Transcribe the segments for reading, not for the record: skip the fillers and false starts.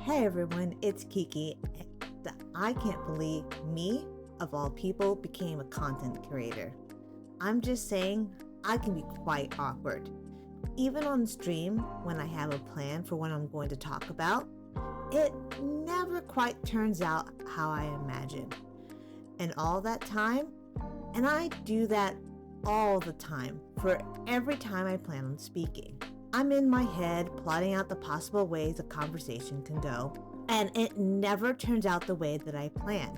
Hey everyone, it's Kiki. I can't believe me, of all people, became a content creator. I'm just saying, I can be quite awkward. Even on stream, when I have a plan for what I'm going to talk about, it never quite turns out how I imagine. And all that time, and I do that all the time, for every time I plan on speaking. I'm in my head plotting out the possible ways a conversation can go, and it never turns out the way that I plan.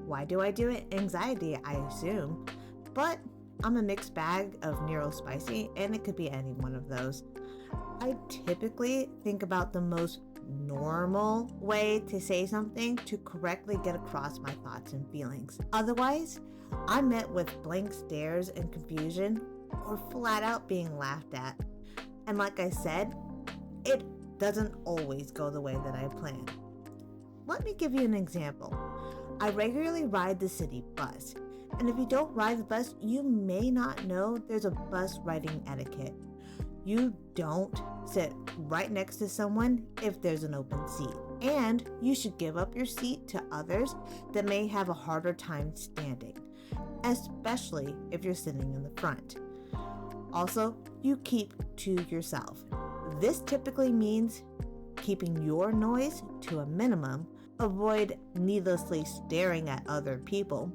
Why do I do it? Anxiety, I assume. But I'm a mixed bag of neurospicy, and it could be any one of those. I typically think about the most normal way to say something to correctly get across my thoughts and feelings. Otherwise, I'm met with blank stares and confusion, or flat out being laughed at. And like I said, it doesn't always go the way that I plan. Let me give you an example. I regularly ride the city bus, and if you don't ride the bus, you may not know there's a bus riding etiquette. You don't sit right next to someone if there's an open seat, and you should give up your seat to others that may have a harder time standing, especially if you're sitting in the front. Also, you keep to yourself. This typically means keeping your noise to a minimum, avoid needlessly staring at other people,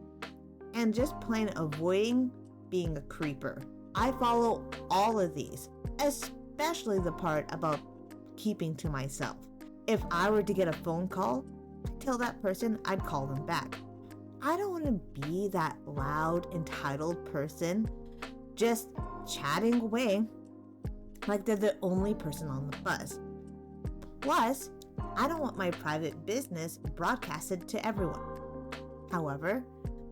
and just plain avoiding being a creeper. I follow all of these, especially the part about keeping to myself. If I were to get a phone call, I'd tell that person I'd call them back. I don't want to be that loud, entitled person just chatting away like they're the only person on the bus. Plus, I don't want my private business broadcasted to everyone. However,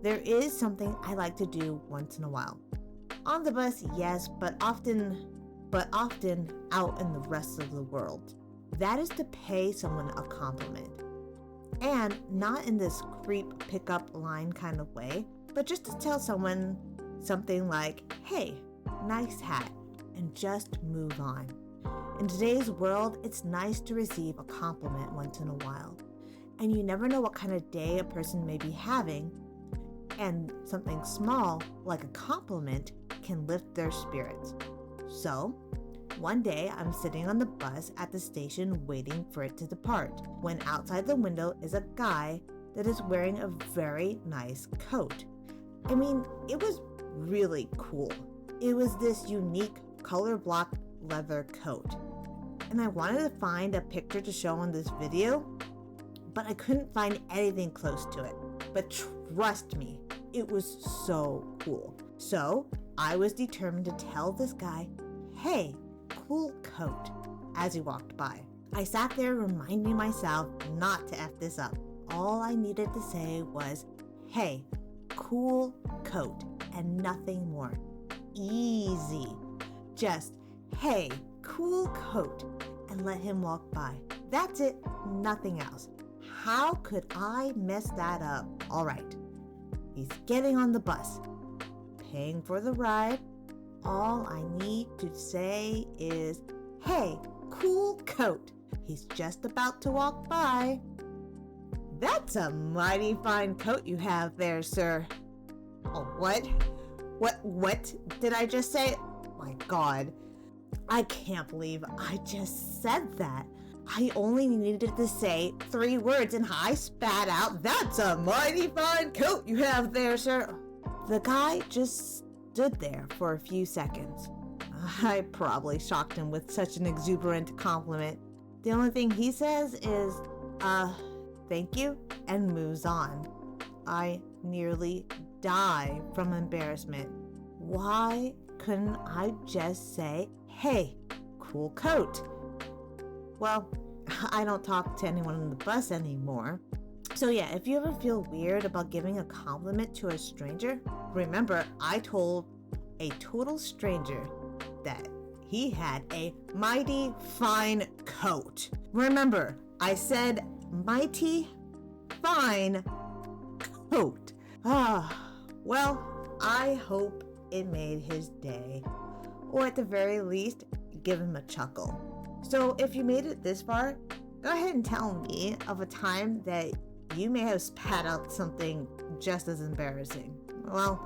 there is something I like to do once in a while. On the bus, yes, but often out in the rest of the world. That is to pay someone a compliment. And not in this creep pickup line kind of way, but just to tell someone something like, hey, nice hat, and just move on. In today's world, it's nice to receive a compliment once in a while, and you never know what kind of day a person may be having, and something small, like a compliment, can lift their spirits. So, one day I'm sitting on the bus at the station waiting for it to depart, when outside the window is a guy that is wearing a very nice coat. I mean, it was really cool. It was this unique color block leather coat. And I wanted to find a picture to show on this video, but I couldn't find anything close to it. But trust me, it was so cool. So I was determined to tell this guy, hey, cool coat, as he walked by. I sat there reminding myself not to F this up. All I needed to say was, hey, cool coat, and nothing more. Easy. Just, hey, cool coat, and let him walk by. That's it, nothing else. How could I mess that up? All right, he's getting on the bus, paying for the ride. All I need to say is, hey, cool coat. He's just about to walk by. That's a mighty fine coat you have there, sir. Oh, what? What did I just say? My God, I can't believe I just said that. I only needed to say 3 words and I spat out, that's a mighty fine coat you have there, sir. The guy just stood there for a few seconds. I probably shocked him with such an exuberant compliment. The only thing he says is, thank you, and moves on. I nearly die from embarrassment. Why couldn't I just say, hey, cool coat? Well, I don't talk to anyone on the bus anymore. So yeah, if you ever feel weird about giving a compliment to a stranger, remember I told a total stranger that he had a mighty fine coat. Remember, I said mighty fine coat. Well, I hope it made his day, or at the very least, give him a chuckle. So if you made it this far, Go ahead and tell me of a time that you may have spat out something just as embarrassing. Well,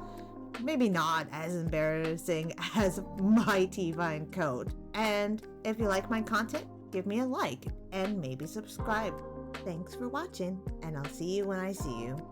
maybe not as embarrassing as my T-Vine code. And if you like my content, give me a like and maybe subscribe. Thanks for watching, and I'll see you when I see you.